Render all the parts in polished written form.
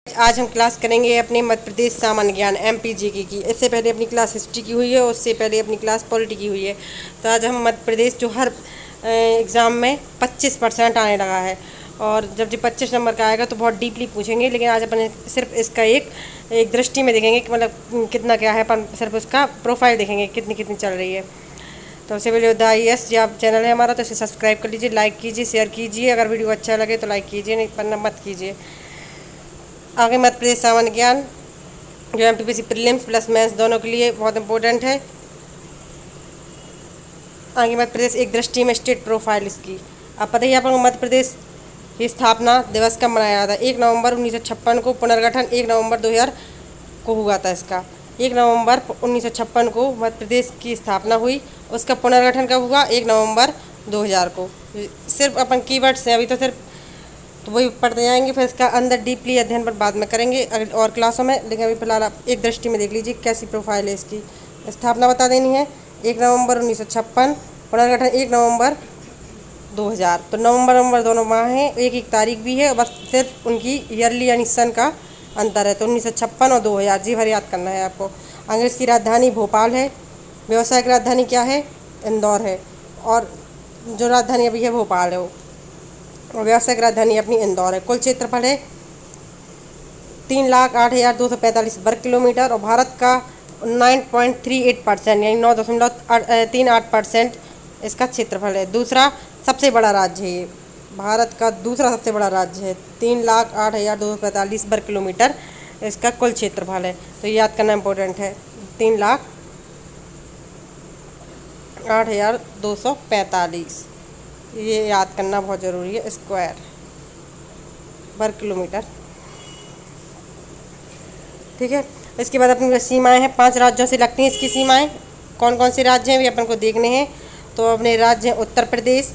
आज हम क्लास करेंगे अपने मध्य प्रदेश सामान्य ज्ञान MPGK की। इससे पहले अपनी क्लास हिस्ट्री की हुई है, उससे पहले अपनी क्लास पॉलिटी की हुई है। तो आज हम मध्य प्रदेश जो हर एग्ज़ाम में 25% आने लगा है, और जब 25 नंबर का आएगा तो बहुत डीपली पूछेंगे। लेकिन आज अपन सिर्फ इसका एक दृष्टि में देखेंगे कि मतलब कितना क्या है, अपन सिर्फ उसका प्रोफाइल देखेंगे कितनी कितनी चल रही है। तो सबसे पहले IAS जो आप चैनल है हमारा, तो इसे सब्सक्राइब कर लीजिए, लाइक कीजिए, शेयर कीजिए। अगर वीडियो अच्छा लगे तो लाइक कीजिए, नहीं पढ़ना मत कीजिए। आगे मध्य प्रदेश सामान्य ज्ञान जो MPPC प्रीलिम्स प्लस मेंस दोनों के लिए बहुत इंपॉर्टेंट है। आगे मध्य प्रदेश एक दृष्टि में स्टेट प्रोफाइल इसकी। अब पता ही आपको मध्य प्रदेश की स्थापना दिवस कब मनाया था? 1 नवंबर 1956 को। पुनर्गठन 1 नवंबर 2000 को हुआ था इसका। 1 नवंबर 1956 को मध्य प्रदेश की स्थापना हुई। उसका पुनर्गठन कब हुआ? 1 नवंबर 2000 को। सिर्फ अपन कीवर्ड्स हैं अभी तो, सिर्फ तो वही पढ़ते जाएंगे, फिर इसका अंदर डीपली अध्ययन पर बाद में करेंगे अगले और क्लासों में। लेकिन अभी फिलहाल आप एक दृष्टि में देख लीजिए कैसी प्रोफाइल है इसकी। स्थापना बता देनी है 1 नवंबर 1956, पुनर्गठन 1 नवंबर 2000। तो नवंबर दोनों माह हैं, एक तारीख भी है, बस सिर्फ उनकी ईयरली यानी सन का अंतर है। तो 1956 और 2000 जी भर याद करना है आपको। अंग्रेज़ की राजधानी भोपाल है। व्यावसायिक राजधानी क्या है? इंदौर है। और जो राजधानी अभी है भोपाल है वो, और व्यावसायिक राजधानी अपनी इंदौर है। कुल क्षेत्रफल है 3,08,245 वर्ग किलोमीटर, और भारत का 9.38% यानी 9.38% इसका क्षेत्रफल है। दूसरा सबसे बड़ा राज्य है ये, भारत का दूसरा सबसे बड़ा राज्य है। 3,08,245 वर्ग किलोमीटर इसका कुल क्षेत्रफल है। तो ये याद करना इम्पोर्टेंट है, 3,08,245 ये याद करना बहुत ज़रूरी है। स्क्वायर वर्ग किलोमीटर, ठीक है। इसके बाद अपनी सीमाएं हैं, 5 राज्यों से लगती हैं इसकी सीमाएं। कौन कौन से राज्य हैं भी अपन को देखने हैं। तो अपने राज्य हैं उत्तर प्रदेश,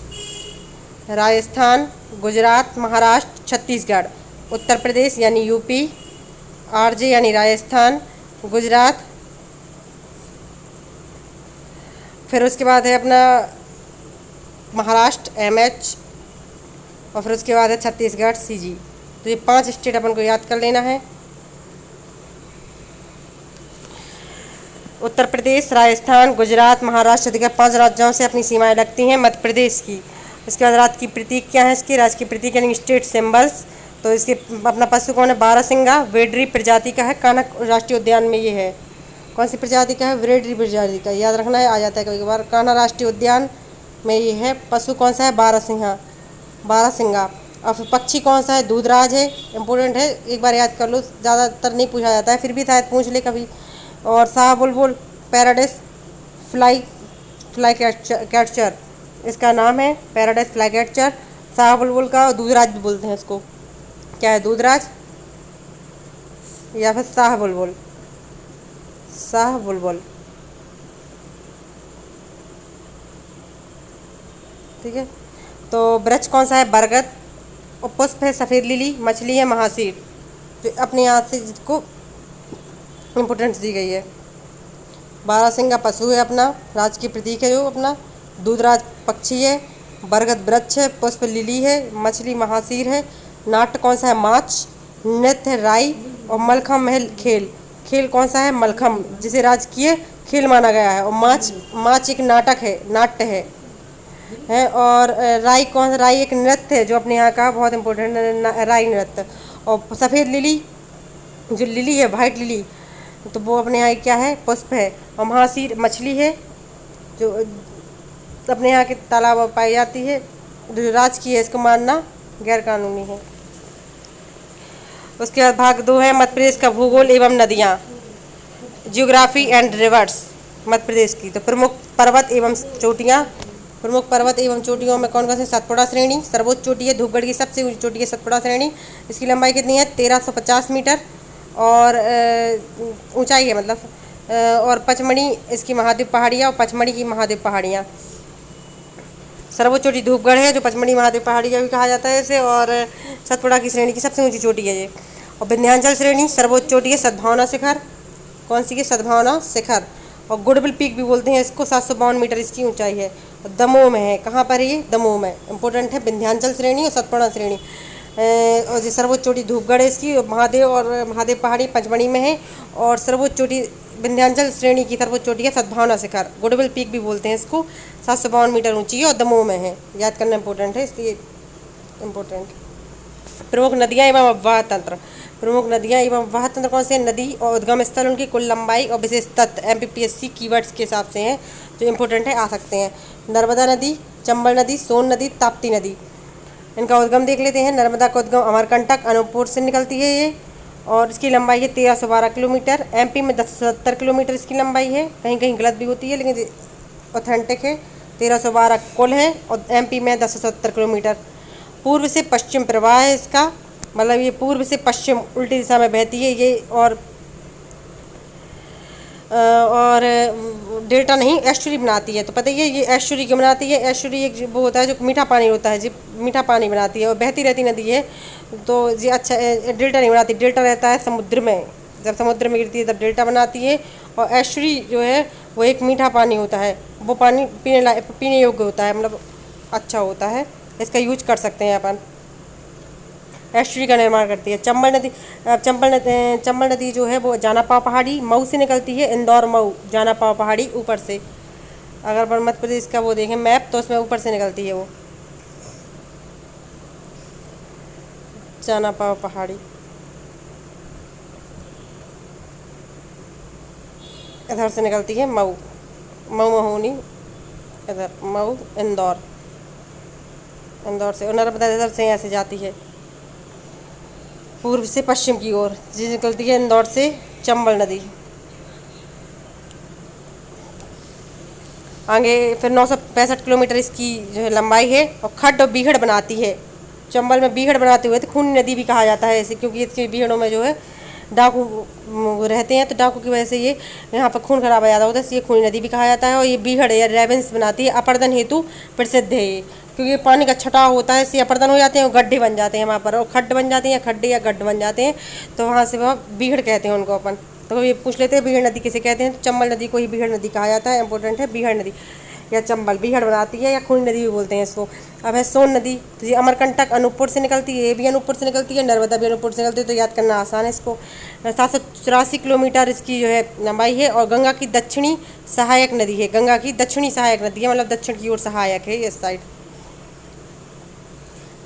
राजस्थान, गुजरात, महाराष्ट्र, छत्तीसगढ़। उत्तर प्रदेश यानी यूपी, RJ यानी राजस्थान, गुजरात, फिर उसके बाद है अपना महाराष्ट्र MH, और फिर उसके बाद है छत्तीसगढ़ CG। तो ये 5 स्टेट अपन को याद कर लेना है। उत्तर प्रदेश, राजस्थान, गुजरात, महाराष्ट्र, छत्तीसगढ़ 5 राज्यों से अपनी सीमाएं लगती हैं मध्य प्रदेश की। उसके बाद राज्य की प्रतीक क्या है इसकी? राज्य की प्रतीक यानी स्टेट सिंबल्स। तो इसके अपना पशु कौन है? बारहसिंगा, वेडरी प्रजाति का है। कान्हा राष्ट्रीय उद्यान में ये है। कौन सी प्रजाति का है? वेडरी प्रजाति का, याद रखना है, आ जाता है कभी कभार। कान्हा राष्ट्रीय उद्यान में ये है। पशु कौन सा है? बारहसिंगा। और फिर पक्षी कौन सा है? दूधराज है। इंपॉर्टेंट है, एक बार याद कर लो, ज़्यादातर नहीं पूछा जाता है, फिर भी शायद पूछ ले कभी। और शाह बुलबुल, पैराडाइज फ्लाई कैचर इसका नाम है, पैराडाइज फ्लाई कैचर शाह बुलबुल का। और दूधराज भी बोलते हैं इसको। क्या है? दूधराज या फिर शाह बुलबुल? शाह बुलबुल, ठीक है। तो वृक्ष कौन सा है? बरगद। और पुष्प है सफ़ेद लिली। मछली है महासीर। तो अपने यहाँ से जिसको इम्पोर्टेंस दी गई है। बारहसिंगा पशु है अपना, राज की प्रतीक है जो अपना। दूधराज पक्षी है। बरगद वृक्ष है। पुष्प लिली है। मछली महासीर है। नाट्य कौन सा है? माछ। नृत्य है राई। और मलखम है खेल। खेल कौन सा है? मलखम, जिसे राजकीय खेल माना गया है। और माच एक नाटक है, नाट्य है। और राई कौन सा? राई एक नृत्य है जो अपने यहाँ का बहुत इम्पोर्टेंट है, राई नृत्य। और सफ़ेद लिली, जो लिली है वाइट लिली, तो वो अपने यहाँ क्या है? पुष्प है। और महासीर मछली है जो अपने यहाँ के तालाब में पाई जाती है, जो राज की है, इसको मानना गैर कानूनी है। उसके बाद भाग 2 है मध्य प्रदेश का भूगोल एवं नदियाँ, geography and reverse Madhya Pradesh की। तो प्रमुख पर्वत एवं चोटियाँ। प्रमुख पर्वत एवं चोटियों में कौन कौन से? सतपुड़ा श्रेणी सर्वोच्च चोटी है, धूपगढ़ की सबसे ऊंची चोटी है सतपुड़ा श्रेणी। इसकी लंबाई कितनी है? 1350 मीटर, और ऊंचाई है मतलब। और पचमढ़ी इसकी महादेव पहाड़ियाँ, और पचमढ़ी की महादेव पहाड़ियाँ। सर्वोच्च चोटी धूपगढ़ है, जो पचमढ़ी महादेव पहाड़ियाँ भी कहा जाता है इसे, और सतपुड़ा की श्रेणी की सबसे ऊंची चोटी है ये। और विंध्याचल श्रेणी सर्वोच्च चोटी है सद्भावना शिखर। कौन सी है? सद्भावना शिखर। और गुडविल पीक भी बोलते हैं इसको, 752 मीटर इसकी ऊंचाई है। दमोह में है। कहाँ पर है ये? दमोह में। इंपॉर्टेंट है विंध्याचल श्रेणी और सतपुड़ा श्रेणी। और ये सर्वोच्च चोटी धूपगढ़ है इसकी, महादेव पहाड़ी पंचमढ़ी में है। और सर्वोच्च चोटी विंध्याचल श्रेणी की सर्वोच्च चोटी है सद्भावना शिखर, गुडविल पीक भी बोलते हैं इसको, 752 मीटर ऊंची है और दमोह में है। याद करना इंपॉर्टेंट है, इसलिए इम्पोर्टेंट। प्रमुख नदियाँ एवं अववाह तंत्र। प्रमुख नदियाँ एवं अववाह तंत्र कौन से? नदी और उद्गम स्थल, उनकी कुल लंबाई और विशेष तत्व MPPSC कीवर्ड्स के हिसाब से हैं जो इम्पोर्टेंट है, आ सकते हैं। नर्मदा नदी, चंबल नदी, सोन नदी, ताप्ती नदी। इनका उद्गम देख लेते हैं। नर्मदा का उद्गम अमरकंटक अनूपपुर से निकलती है ये, और इसकी लंबाई है 1312 किलोमीटर। MP में 1070 किलोमीटर इसकी लंबाई है, कहीं कहीं गलत भी होती है लेकिन ऑथेंटिक है। 1312 कुल है और MP में 1070 किलोमीटर। पूर्व से पश्चिम प्रवाह है इसका, मतलब ये पूर्व से पश्चिम उल्टी दिशा में बहती है ये। और डेल्टा नहीं, एस्चुरी बनाती है। तो पता ही है ये एस्चुरी क्यों बनाती है? एस्चुरी एक वो होता है जो मीठा पानी होता है, जी मीठा पानी बनाती है और बहती रहती नदी है, तो जी अच्छा डेल्टा नहीं बनाती। डेल्टा रहता है समुद्र में, जब समुद्र में गिरती है तब डेल्टा बनाती है। और एस्चुरी जो है वो एक मीठा पानी होता है, वो पानी पीने योग्य होता है, मतलब अच्छा होता है, इसका यूज कर सकते हैं अपन। एस्चुरी का निर्माण करती है। चंबल नदी जो है वो जानापाव पहाड़ी मऊ से निकलती है। इंदौर मऊ जानापाव पहाड़ी ऊपर से, अगर अपन मध्य प्रदेश का वो देखें मैप तो उसमें ऊपर से निकलती है वो जानापाव पहाड़ी। इधर से निकलती है मऊ महोनी, इधर मऊ इंदौर से, और नर्मदा इधर से ऐसे जाती है पूर्व से पश्चिम की ओर, जी निकलती है इंदौर से चंबल नदी। आगे फिर 965 किलोमीटर इसकी जो है लंबाई है, और खड्ड और बीहड़ बनाती है। चंबल में बीहड़ बनाते हुए तो खूनी नदी भी कहा जाता है ऐसे, क्योंकि इसके बीहड़ों में जो है डाकू रहते हैं, तो डाकू की वजह से ये यहाँ पर खून खराबा ज़्यादा होता है, इसलिए खूनी नदी भी कहा जाता है। और ये बीहड़ या रेवेंस बनाती है, अपर्दन हेतु प्रसिद्ध है ये, क्योंकि पानी का छटाव होता है, इससे अपर्दन हो जाते हैं और गड्ढे बन जाते हैं वहाँ पर, और खड्ड बन जाते हैं, खड्डे या गड्ढ बन जाते हैं, तो वहाँ से वह बीहड़ कहते हैं उनको अपन। तो ये पूछ लेते हैं बीहड़ नदी किसे कहते हैं, तो चंबल नदी को ही बीहड़ नदी कहा जाता है। इंपॉर्टेंट है बीहड़ नदी या चंबल, बीहड़ बनाती है या खूनी नदी भी बोलते हैं इसको। अब है सोन नदी, तो ये अमरकंटक अनूपपुर से निकलती है, ये भी अनूपपुर से निकलती है, नर्मदा भी अनूपपुर से निकलती है, तो याद करना आसान है इसको। 784 किलोमीटर इसकी जो है लंबाई है, और गंगा की दक्षिणी सहायक नदी है। गंगा की दक्षिणी सहायक नदी है, मतलब दक्षिण की ओर सहायक है इस साइड।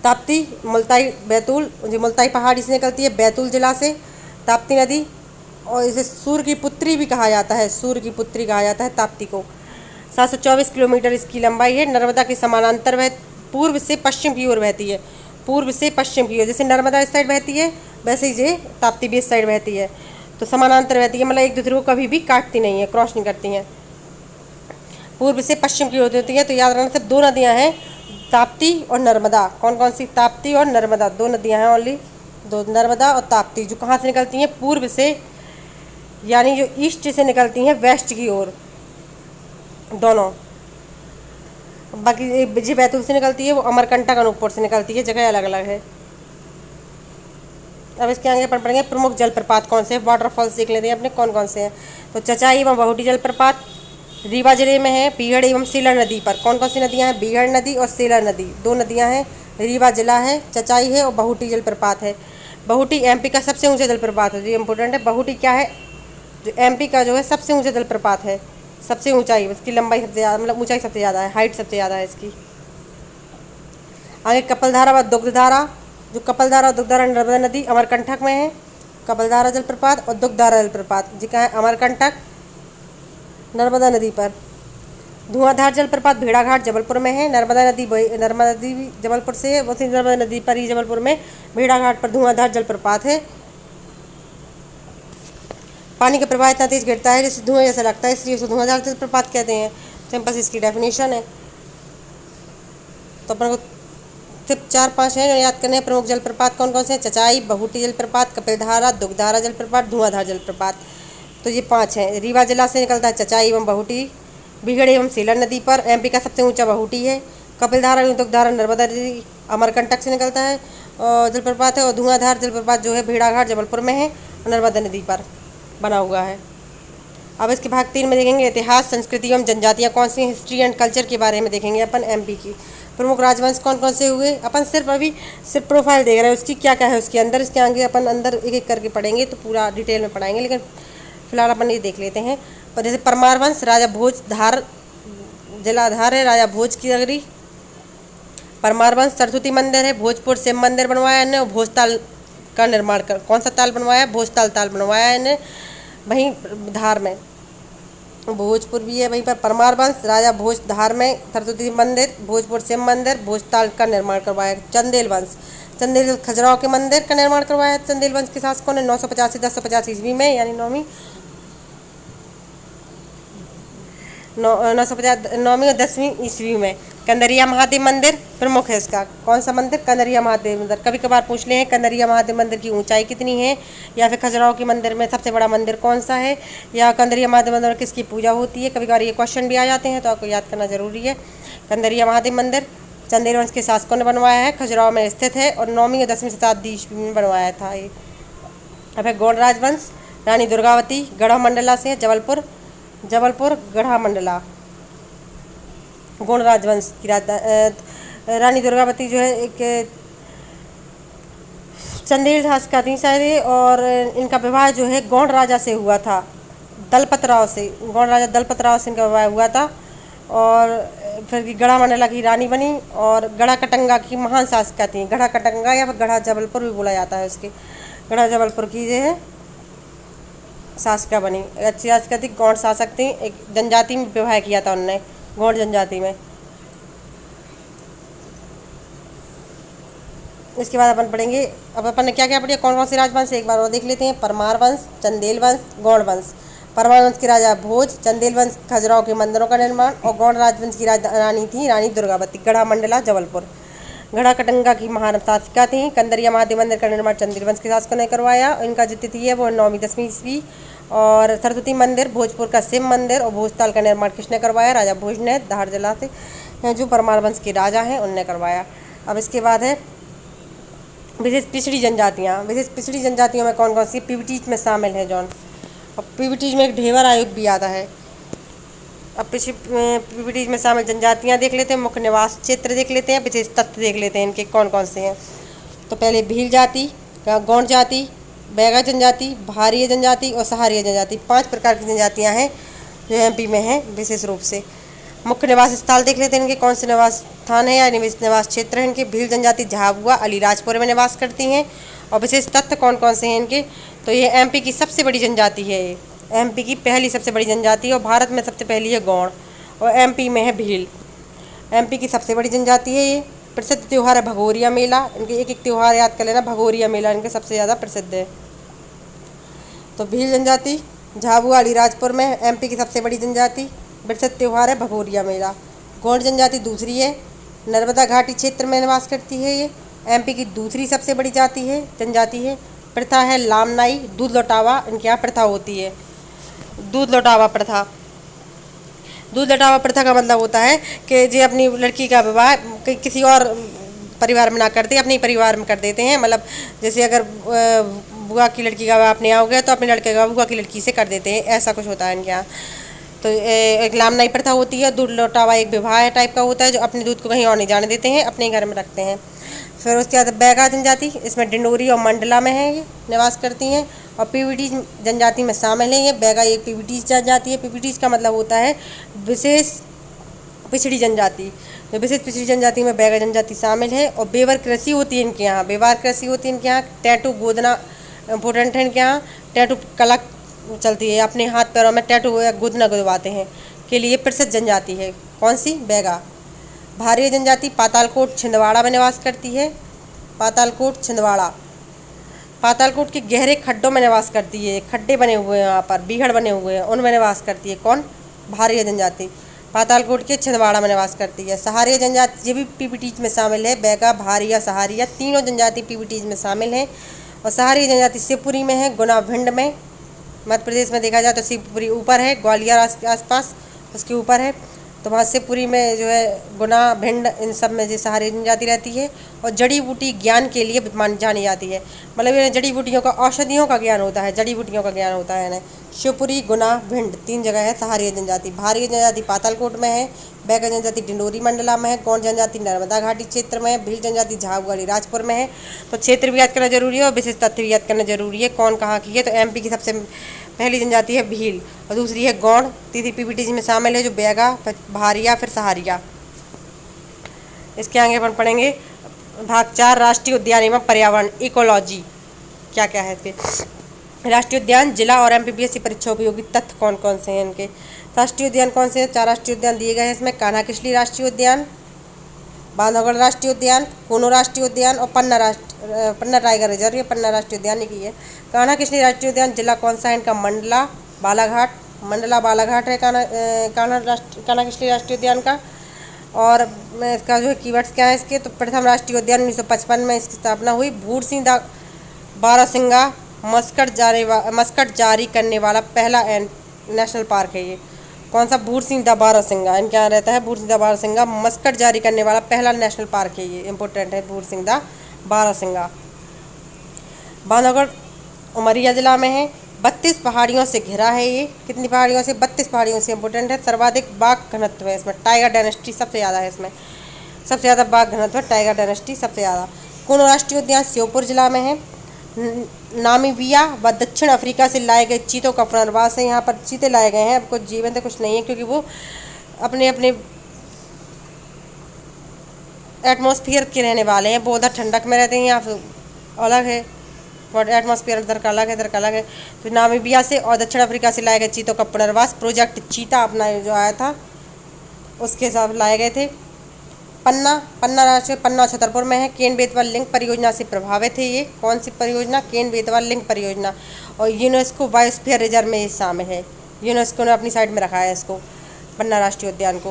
ताप्ती मुल्ताई बैतूल, जो मुल्ताई पहाड़ी से निकलती है बैतूल जिला से ताप्ती नदी, और इसे सूर्य की पुत्री भी कहा जाता है, सूर्य की पुत्री कहा जाता है ताप्ती को। 724 किलोमीटर इसकी लंबाई है। नर्मदा के समानांतर वह पूर्व से पश्चिम की ओर बहती है, पूर्व से पश्चिम की ओर, जैसे नर्मदा इस साइड बहती है वैसे ही ये ताप्ती भी इस साइड बहती है, तो समानांतर बहती है, मतलब एक दूसरे को कभी भी काटती नहीं है, क्रॉस नहीं करती हैं। पूर्व से पश्चिम की ओर होती है, तो याद रखना सिर्फ दो नदियाँ हैं, ताप्ती और नर्मदा। कौन कौन सी? ताप्ती और नर्मदा, दो नदियाँ हैं ओनली, दो, नर्मदा और ताप्ती, जो कहाँ से निकलती हैं? पूर्व से, यानी जो ईस्ट से निकलती हैं वेस्ट की ओर दोनों। बाकी जी बैतूल से निकलती है, वो अमरकंटक अनूपपुर से निकलती है, जगह अलग अलग है। अब इसके आगे अपन पढ़ेंगे प्रमुख जलप्रपात कौन से, वाटरफॉल्स देख लेते हैं अपने कौन कौन से हैं। तो चचाई एवं बहुटी जलप्रपात रीवा जिले में है, बीहड़ एवं सीलर नदी पर। कौन कौन सी नदियाँ हैं? बीहड़ नदी और सीलर नदी, दो नदियाँ हैं, रीवा जिला है, चचाई है, और बहुटी जलप्रपात है। बहुटी MP का सबसे ऊंचा जलप्रपात है, जो इम्पोर्टेंट है। बहुटी क्या है? जो MP का जो है सबसे ऊंचा जलप्रपात है, सबसे ऊंचाई, इसकी लंबाई सबसे ज़्यादा, मतलब ऊंचाई सबसे ज़्यादा है, हाइट सबसे ज़्यादा है इसकी। आगे कपलधारा व दुग्धधारा, जो कपलधारा और दुग्धधारा नर्मदा नदी अमरकंटक में है, कपलधारा जलप्रपात और दुग्धधारा जलप्रपात जी कहाँ है? अमरकंटक नर्मदा नदी पर। धुआंधार जलप्रपात भेड़ाघाट जबलपुर में है, नर्मदा नदी भी जबलपुर से है, वैसे नर्मदा नदी पर ही जबलपुर में भेड़ाघाट पर धुआंधार जलप्रपात है। पानी का प्रवाह इतना तेज गिरता है जैसे धुआं जैसा लगता है, इसलिए उसे धुआंधार जलप्रपात कहते हैं। सिंपल इसकी डेफिनेशन है। तो अपन को सिर्फ 4-5 हैं याद करने हैं। प्रमुख जलप्रपात कौन कौन से हैं? चचाई, बहुटी जलप्रपात, कपिलधारा, दुग्धधारा जलप्रपात, धुआंधार जलप्रपात, तो ये 5 हैं। रीवा जिला से निकलता है चचाई एवं बहुटी, बीहड़ एवं सीलर नदी पर। MP का सबसे ऊंचा बहुटी है। कपिलधारा एवं दुग्धधारा नर्मदा नदी अमरकंटक से निकलता है और जलप्रपात है, और धुआंधार जलप्रपात जो है भेड़ाघाट जबलपुर में है, नर्मदा नदी पर बना हुआ है। अब इसके भाग 3 में देखेंगे इतिहास, संस्कृति एवं जनजातियाँ कौन सी हैं, हिस्ट्री एंड कल्चर के बारे में देखेंगे अपन MP की। प्रमुख राजवंश कौन कौन से हुए। अपन सिर्फ अभी सिर्फ प्रोफाइल देख रहे हैं उसकी, क्या क्या है उसके अंदर, इसके आगे अपन अंदर एक एक करके पढ़ेंगे तो पूरा डिटेल में पढ़ाएंगे, लेकिन फिलहाल अपन ये देख लेते हैं। और जैसे परमार वंश, राजा भोज, धार जलाधार है राजा भोज की नगरी। परमार वंश सरस्वती मंदिर है, भोजपुर शिव मंदिर बनवाया इन्हें, और भोजताल का निर्माण कर, कौन सा ताल बनवाया, भोजताल ताल बनवाया इन्हें वहीं धार में। भोजपुर भी है वहीं पर। परमार वंश, राजा भोज धार में सरस्वती मंदिर, भोजपुर शिव मंदिर, भोजताल का निर्माण करवाया। चंदेल वंश, चंदेल खजुराहो के मंदिर का निर्माण करवाया चंदेल वंश के शासकों ने 950 से 1050 ईस्वी में, यानी 9वीं और 10वीं ईस्वी में। कंदरिया महादेव मंदिर प्रमुख है इसका, कौन सा मंदिर, कंदरिया महादेव मंदिर। कभी कभार पूछ ले हैं कंदरिया महादेव मंदिर की ऊंचाई कितनी है, या फिर खजुराहो के मंदिर में सबसे बड़ा मंदिर कौन सा है, या कंदरिया महादेव मंदिर में किसकी पूजा होती है, कभी कभार ये क्वेश्चन भी आ जाते हैं तो आपको याद करना जरूरी है। कंदरिया महादेव मंदिर चंदेल वंश के शासकों ने बनवाया है, खजुराहो में स्थित है, और 9वीं और 10वीं शताब्दी ईस्वी में बनवाया था ये। अब है गौड़ राजवंश, रानी दुर्गावती गढ़ा मंडला से, जबलपुर गढ़ा मंडला। गौड़ राजवंश की रानी दुर्गावती जो है एक चंदेल शासक का थी शायद, और इनका विवाह जो है गौड़ राजा से हुआ था, दलपत राव से, गौड़ राजा दलपत राव से इनका विवाह हुआ था, और फिर गढ़ा मंडला की रानी बनी, और गढ़ा कटंगा की महान शासका थी। गढ़ा कटंगा या फिर गढ़ा जबलपुर भी बोला जाता है उसके, गढ़ा जबलपुर की जो है शासका बनी, अच्छी शासका थी, गौड़ शासक थी। एक जनजाति में विवाह किया था उन्होंने, गौड़ जनजाति में। इसके बाद अपन पढ़ेंगे, अब अपन ने क्या क्या पढ़ा, कौन कौन से राजवंश एक बार और देख लेते हैं। परमार वंश, चंदेल वंश, गौड़ वंश। परमार वंश के राजा भोज, चंदेल वंश खजुराहो के मंदिरों का निर्माण, और गौड़ राजवंश की रानी थी रानी दुर्गावती गढ़ा मंडला जबलपुर। गढ़ा कटंगा की महान शासिका थी। कंदरिया महादेव मंदिर का निर्माण चंदेल वंश के शासकों ने करवाया, इनका जो तिथि है वो 9वीं 10वीं ईस्वी। और सरस्वती मंदिर, भोजपुर का शिव मंदिर और भोजताल का निर्माण किसने करवाया, राजा भोज ने, धार जिला से जो परमार वंश के राजा हैं उनने करवाया। अब इसके बाद है विशेष पिछड़ी जनजातियाँ। विशेष पिछड़ी जनजातियों में कौन कौन सी, पीवीटीज में शामिल है जॉन, और पीवीटीज में एक ढेबर आयोग भी आता है। अब पीवीटीज में शामिल जनजातियाँ देख लेते हैं, मुख्य निवास क्षेत्र देख लेते हैं, विशेष तत्व देख लेते हैं इनके कौन कौन से हैं। तो पहले भील जाति, गौंड जाति, बैगा जनजाति, भारीय जनजाति और सहारिया जनजाति, 5 प्रकार की जनजातियाँ हैं जो एमपी में हैं विशेष रूप से। मुख्य निवास स्थल देख लेते हैं इनके, कौन से निवास स्थान है या निवास क्षेत्र हैं इनके। भील जनजाति झाबुआ अलीराजपुर में निवास करती हैं। और विशेष तत्व कौन कौन से हैं इनके, तो ये एमपी की सबसे बड़ी जनजाति है, ये एमपी की पहली सबसे बड़ी जनजाति है, और भारत में सबसे पहली है गौड़, और एमपी में है भील। एमपी की सबसे बड़ी जनजाति है ये। प्रसिद्ध त्यौहार है भगोरिया मेला, इनके एक एक त्यौहार याद कर लेना, भगोरिया मेला इनके सबसे ज़्यादा प्रसिद्ध है। तो भील जनजाति झाबुआ अलीराजपुर में, एमपी की सबसे बड़ी जनजाति, प्रसिद्ध त्यौहार है भगोरिया मेला। गौड़ जनजाति दूसरी है, नर्मदा घाटी क्षेत्र में निवास करती है ये, एमपी की दूसरी सबसे बड़ी जाति है, जनजाति है। प्रथा है लामनाई, दूध लौटावा इनके यहाँ प्रथा होती है, दूध लौटावा प्रथा। दूध लौटावा प्रथा का मतलब होता है कि जो अपनी लड़की का विवाह किसी और परिवार में ना करते, अपने परिवार में कर देते हैं। मतलब जैसे अगर बुआ की लड़की का विवाह अपने यहाँ हो गया तो अपने लड़के का बुआ की लड़की से कर देते हैं, ऐसा कुछ होता है इनके यहाँ। तो एक लामनाई प्रथा होती है। दूध लौटावा एक विवाह टाइप का होता है जो अपने दूध को कहीं और नहीं जाने देते हैं, अपने घर में रखते हैं। फिर उसके बाद बैगा जनजाति, इसमें डिंडोरी और मंडला में है ये निवास करती हैं, और पीवीटी जनजाति में शामिल है ये। बैगा एक पीवीटी जनजाति है। पीवीटी का मतलब होता है विशेष पिछड़ी जनजाति। तो विशेष पिछड़ी जनजाति में बैगा जनजाति शामिल है। और बेवर कृषि होती है इनके यहाँ, बेवार कृषि होती है इनके यहाँ। टैटू गोदना इम्पोर्टेंट है इनके यहाँ, टैटू कला चलती है, अपने हाथ पैरों में टैटू या गोदना गुदवाते हैं के लिए प्रसिद्ध जनजाति है। कौन सी, बैगा। भारीय जनजाति पातालकोट छिंदवाड़ा में निवास करती है, पातालकोट छिंदवाड़ा। पातालकोट के गहरे खड्डों में निवास करती है, खड्डे बने हुए हैं वहाँ पर, बीहड़ बने हुए हैं, उनमें निवास करती है। कौन, भारीय जनजाति पातालकोट के छिंदवाड़ा में निवास करती है। सहारिया जनजाति ये भी पीवीटीज में शामिल है, बैगा, भारिया, सहारिया तीनों जनजाति पीवीटीज में शामिल हैं। और सहारिया जनजाति शिवपुरी में है, गुना भिंड में, मध्य प्रदेश में देखा जाए तो शिवपुरी ऊपर है, ग्वालियर के आसपास उसके ऊपर है। तो वहाँ शिवपुरी में जो है गुना भिंड इन सब में जो सहारिया जनजाति रहती है। और जड़ी बूटी ज्ञान के लिए जानी जाती है, मतलब ये जड़ी बूटियों का, औषधियों का ज्ञान होता है, जड़ी बूटियों का ज्ञान होता है इन्हें। शिवपुरी, गुना, भिंड 3 जगह है सहारिया जनजाति। भारिया जनजाति पातालकोट में है, बैगा जनजाति डिंडोरी मंडला में है, गौंड जनजाति नर्मदा घाटी क्षेत्र में है, भील जनजाति झाबुआ राजपुर में है। तो क्षेत्र भी याद करना जरूरी है और विशेष तथ्य भी याद करना जरूरी है। कौन कहाँ की है, तो एमपी की सबसे पहली जनजाति है भील, और दूसरी है गौंड। तीसरी पीपीटी में शामिल है जो बैगा, भारिया, फिर सहारिया। इसके आगे अपन पढ़ेंगे भाग 4 राष्ट्रीय उद्यान एवं पर्यावरण इकोलॉजी। क्या क्या है इसके? राष्ट्रीय उद्यान, जिला और एमपीपीएससी परीक्षा उपयोगी तथ्य कौन कौन से हैं इनके। राष्ट्रीय उद्यान कौन से हैं? 4 राष्ट्रीय उद्यान दिए गए हैं इसमें। कान्हा किसली राष्ट्रीय उद्यान, बांधवगढ़ राष्ट्रीय उद्यान, कूनो राष्ट्रीय उद्यान और पन्ना टाइगर रिजर्व। ये पन्ना राष्ट्रीय उद्यान की है। कान्हा किसली राष्ट्रीय उद्यान, जिला कौन सा है इनका? मंडला बालाघाट है कान्हा किसली राष्ट्रीय उद्यान का। और इसका जो है कीवर्ड्स क्या है इसके, तो प्रथम राष्ट्रीय उद्यान 1955 में इसकी स्थापना हुई। भूरसिंह बारहसिंगा मस्कट जारी करने वाला पहला नेशनल पार्क है ये। कौन सा? भूरसिंह बारहसिंगा। इनके यहाँ रहता है भूरसिंह बारहसिंगा, मस्कट जारी करने वाला पहला नेशनल पार्क है ये। इंपॉर्टेंट है भूरसिंह बारहसिंगा। बांधवगढ़ उमरिया जिला में है। 32 पहाड़ियों से घिरा है ये। कितनी पहाड़ियों से? 32 पहाड़ियों से। इंपॉर्टेंट है। सर्वाधिक बाघ घनत्व है इसमें, टाइगर डायनेस्टी सबसे ज़्यादा है इसमें। सबसे ज़्यादा बाघ घनत्व टाइगर डायनेस्टी सबसे ज़्यादा। कूनो राष्ट्रीय उद्यान श्योपुर जिला में है। नामीबिया व दक्षिण अफ्रीका से लाए गए चीतों का पुनर्वास है। यहाँ पर चीते लाए गए हैं, अब कुछ जीवंत कुछ नहीं है, क्योंकि वो अपने अपने एटमॉस्फेयर के रहने वाले हैं। वो उधर ठंडक में रहते हैं, यहाँ अलग है, एटमॉस्फेयर इधर का अलग है, इधर का अलग है। तो नामीबिया से और दक्षिण अफ्रीका से लाए गए चीतों का पुनर्वास प्रोजेक्ट चीता अपना जो आया था उसके हिसाब लाए गए थे। पन्ना छतरपुर में है। केन बेतवा लिंक परियोजना से प्रभावित है ये। कौन सी परियोजना? केन बेतवा लिंक परियोजना। और यूनेस्को बायोस्फीयर रिजर्व में ये शामिल है। यूनेस्को ने अपनी साइड में रखा है इसको, पन्ना राष्ट्रीय उद्यान को।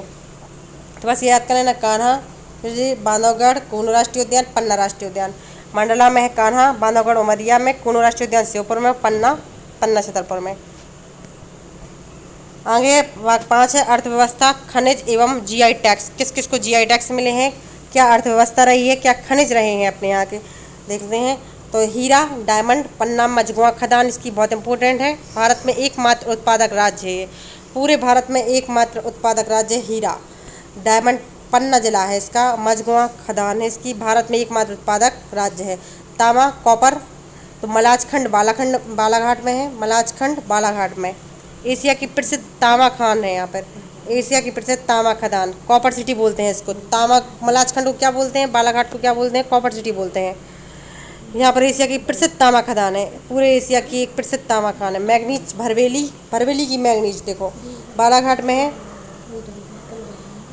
तो बस याद कर लेना, कान्हा, बांधवगढ़, कूनो राष्ट्रीय उद्यान, पन्ना राष्ट्रीय उद्यान। मंडला में है कान्हा, बांधवगढ़ उमरिया में, कूनो राष्ट्रीय उद्यान श्योपुर में, पन्ना छतरपुर में। आगे भाग 5 है अर्थव्यवस्था, खनिज एवं जीआई टैक्स। किस किस को जीआई टैक्स मिले हैं, क्या अर्थव्यवस्था रही है, क्या खनिज रहे हैं अपने यहाँ के, देखते हैं। तो हीरा, डायमंड, पन्ना मझगुआ खदान इसकी बहुत इंपॉर्टेंट है। भारत में एकमात्र उत्पादक राज्य है ये। पूरे भारत में एकमात्र उत्पादक राज्य है हीरा। डायमंड पन्ना जिला है इसका। मझगुआ खदान है इसकी। भारत में एकमात्र उत्पादक राज्य है। तांबा, कॉपर, तो मलाजखंड बालाघाट में है। मलाजखंड बालाघाट में। एशिया की प्रसिद्ध तांबा खान है यहाँ पर। एशिया की प्रसिद्ध तांबा खदान, कॉपर सिटी बोलते हैं इसको। तांबा मलाजखंड को क्या बोलते हैं? बालाघाट को क्या बोलते हैं? कॉपर सिटी बोलते हैं। यहाँ पर एशिया की प्रसिद्ध तांबा खदान है। पूरे एशिया की एक प्रसिद्ध तांबा खान है। मैग्नीज, भरवेली की मैग्नीज देखो बालाघाट में है।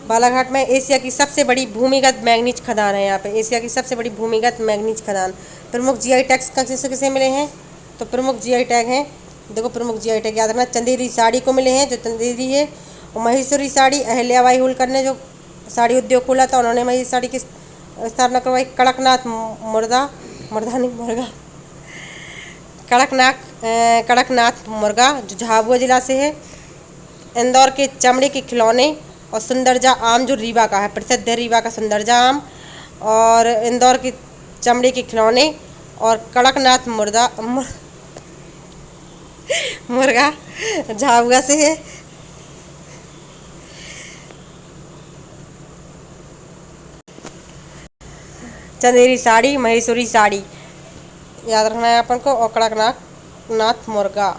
बालाघाट में एशिया की सबसे बड़ी भूमिगत मैग्नीज खदान है। यहाँ पे एशिया की सबसे बड़ी भूमिगत मैग्नीज खदान। प्रमुख जीआई टैग्स किसे किसे मिले हैं, तो प्रमुख जीआई टैग हैं, देखो प्रमुख जीआई टैग याद रखना। चंदेरी साड़ी को मिले हैं, जो चंदेरी है, और महेश्वरी साड़ी, अहिल्याबाई होलकर ने जो साड़ी उद्योग खोला था उन्होंने महेश्वरी साड़ी की स्थापना करवाई। कड़कनाथ मुर्गा जो झाबुआ जिला से है। इंदौर के चमड़े के खिलौने और सुंदरजा आम जो रीवा का है, प्रसिद्ध है रीवा का सुंदरजा आम। और इंदौर के चमड़े के खिलौने और कड़कनाथ मुर्गा झाबुआ से है। चंदेरी साड़ी, महेश्वरी साड़ी याद रखना है अपन को, और कड़कनाथ मुर्गा।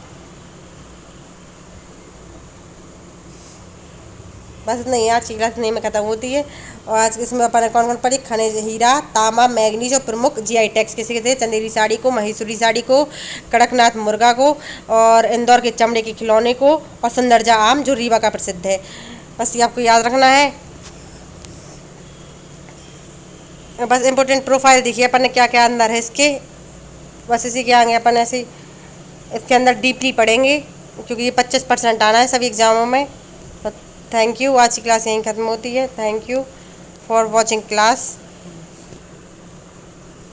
बस इतना ही, आज की क्लास नहीं में खत्म होती है। और आज इसमें अपन कौन कौन पढ़ी? खनिज, हीरा, तांबा, मैग्नीज और प्रमुख जीआई टैग्स किसे किसे? चंदेरी साड़ी को, महेश्वरी साड़ी को, कड़कनाथ मुर्गा को, और इंदौर के चमड़े के खिलौने को, और सुंदरजा आम जो रीवा का प्रसिद्ध है। बस ये आपको याद रखना है। बस इम्पोर्टेंट प्रोफाइल देखिए अपन ने क्या क्या अंदर है इसके। बस इसी के आगे अपन ऐसे इसके अंदर डीपली पढ़ेंगे, क्योंकि ये 25% आना है सभी एग्जामों में। तो थैंक यू। आज की क्लास यहीं ख़त्म होती है। Thank you for watching class.